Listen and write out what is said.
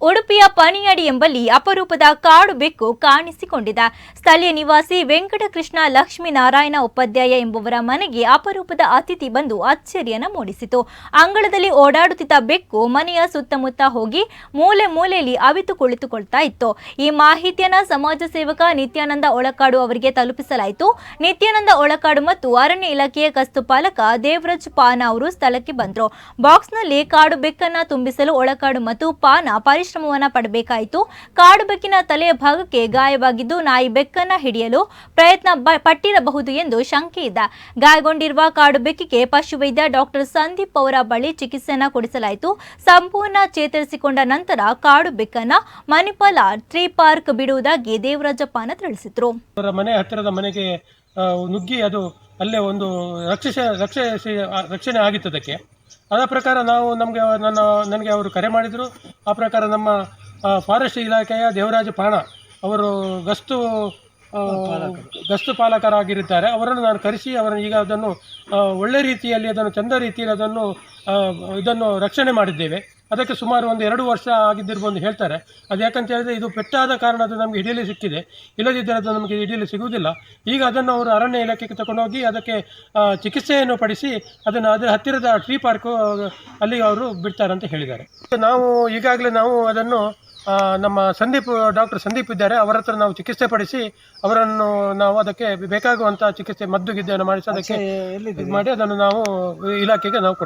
ಉಡುಪಿಯ ಪನಿಯಡಿ ಎಂಬಲ್ಲಿ ಅಪರೂಪದ ಕಾಡು ಬೆಕ್ಕು ಕಾಣಿಸಿಕೊಂಡಿದೆ. ಸ್ಥಳೀಯ ನಿವಾಸಿ ವೆಂಕಟಕೃಷ್ಣ ಲಕ್ಷ್ಮೀನಾರಾಯಣ ಉಪಾಧ್ಯಾಯ ಎಂಬುವರ ಮನೆಗೆ ಅಪರೂಪದ ಅತಿಥಿ ಬಂದು ಅಚ್ಚರಿಯನ್ನು ಮೂಡಿಸಿತು. ಅಂಗಳದಲ್ಲಿ ಓಡಾಡುತ್ತಿದ್ದ ಬೆಕ್ಕು ಮನೆಯ ಸುತ್ತಮುತ್ತ ಹೋಗಿ ಮೂಲೆ ಮೂಲೆಯಲ್ಲಿ ಅವಿತು ಕುಳಿತುಕೊಳ್ತಾ ಇತ್ತು. ಈ ಮಾಹಿತಿಯನ್ನು ಸಮಾಜ ಸೇವಕ ನಿತ್ಯಾನಂದ ಒಳಕಾಡು ಅವರಿಗೆ ತಲುಪಿಸಲಾಯಿತು. ನಿತ್ಯಾನಂದ ಒಳಕಾಡು ಮತ್ತು ಅರಣ್ಯ ಇಲಾಖೆಯ ಗಸ್ತು ಪಾಲಕ ದೇವರಾಜ್ ಪಾನ ಅವರು ಸ್ಥಳಕ್ಕೆ ಬಂದರು. ಬಾಕ್ಸ್ನಲ್ಲಿ ಕಾಡು ಬೆಕ್ಕನ್ನು ತುಂಬಿಸಲು ಒಳಕಾಡು ಮತ್ತು ಪಾನ ಪರಿಶ್ರಮವನ್ನು ಪಡಬೇಕಾಯಿತು. ಕಾಡು ಬೆಕ್ಕಿನ ತಲೆಯ ಭಾಗಕ್ಕೆ ಗಾಯವಾಗಿದ್ದು ನಾಯಿ ಬೆಕ್ಕನ್ನು ಹಿಡಿಯಲು ಪ್ರಯತ್ನ ಪಟ್ಟಿರಬಹುದು ಎಂದು ಶಂಕೆ ಇದೆ. ಗಾಯಗೊಂಡಿರುವ ಕಾಡು ಬೆಕ್ಕಿಗೆ ಪಶುವೈದ್ಯ ಡಾಕ್ಟರ್ ಸಂದೀಪ್ ಅವರ ಬಳಿ ಚಿಕಿತ್ಸೆಯನ್ನು ಕೊಡಿಸಲಾಯಿತು. ಸಂಪೂರ್ಣ ಚೇತರಿಸಿಕೊಂಡ ನಂತರ ಕಾಡು ಬೆಕ್ಕನ್ನು ಮಣಿಪಾಲ ಟ್ರೀ ಪಾರ್ಕ್ ಬಿಡುವುದಾಗಿ ದೇವರಾಜಪಾನ ತಿಳಿಸಿದರು. ಮನೆ ಹತ್ತಿರದ ಮನೆಗೆ ನುಗ್ಗಿ ಅದು ಅಲ್ಲೇ ಒಂದು ರಕ್ಷಣೆ ಆಗಿತ್ತು. ಅದಕ್ಕೆ ಅದರ ಪ್ರಕಾರ ನಾವು ನನಗೆ ಅವರು ಕರೆ ಮಾಡಿದರು. ಆ ಪ್ರಕಾರ ನಮ್ಮ ಫಾರೆಸ್ಟ್ ಇಲಾಖೆಯ ದೇವರಾಜ ಪಾಣ ಅವರು ಗಸ್ತು ಪಾಲಕರಾಗಿರುತ್ತಾರೆ. ಅವರನ್ನು ನಾನು ಕರೆಸಿ ಅವರನ್ನು ಈಗ ಅದನ್ನು ಒಳ್ಳೆ ರೀತಿಯಲ್ಲಿ ಅದನ್ನು ಚಂದ ರೀತಿಯಲ್ಲಿ ಇದನ್ನು ರಕ್ಷಣೆ ಮಾಡಿದ್ದೇವೆ. ಅದಕ್ಕೆ ಸುಮಾರು 1-2 ವರ್ಷ ಆಗಿದ್ದಿರ್ಬೋದು ಹೇಳ್ತಾರೆ. ಅದು ಯಾಕಂತ ಹೇಳಿದ್ರೆ ಇದು ಪೆಟ್ಟಾದ ಕಾರಣ ಅದು ನಮಗೆ ಹಿಡಿಯಲು ಸಿಕ್ಕಿದೆ. ಇಲ್ಲದಿದ್ದರೆ ಅದು ನಮಗೆ ಹಿಡಿಯಲು ಸಿಗುವುದಿಲ್ಲ. ಈಗ ಅದನ್ನು ಅವರು ಅರಣ್ಯ ಇಲಾಖೆಗೆ ತಗೊಂಡೋಗಿ ಅದಕ್ಕೆ ಚಿಕಿತ್ಸೆಯನ್ನು ಪಡಿಸಿ ಅದನ್ನು ಅದರ ಹತ್ತಿರದ ಟ್ರೀ ಪಾರ್ಕು ಅಲ್ಲಿ ಅವರು ಬಿಡ್ತಾರೆ ಅಂತ ಹೇಳಿದ್ದಾರೆ. ನಾವು ಈಗಾಗಲೇ ಅದನ್ನು ನಮ್ಮ ಡಾಕ್ಟರ್ ಸಂದೀಪ್ ಇದ್ದಾರೆ, ಅವರ ಹತ್ರ ನಾವು ಚಿಕಿತ್ಸೆ ಪಡಿಸಿ ಅವರನ್ನು ನಾವು ಅದಕ್ಕೆ ಬೇಕಾಗುವಂಥ ಚಿಕಿತ್ಸೆ ಮದ್ದು ಗಿದ್ದನ್ನು ಮಾಡಿಸಿ ಅದಕ್ಕೆ ಮಾಡಿ ಅದನ್ನು ನಾವು ಇಲಾಖೆಗೆ ನಾವು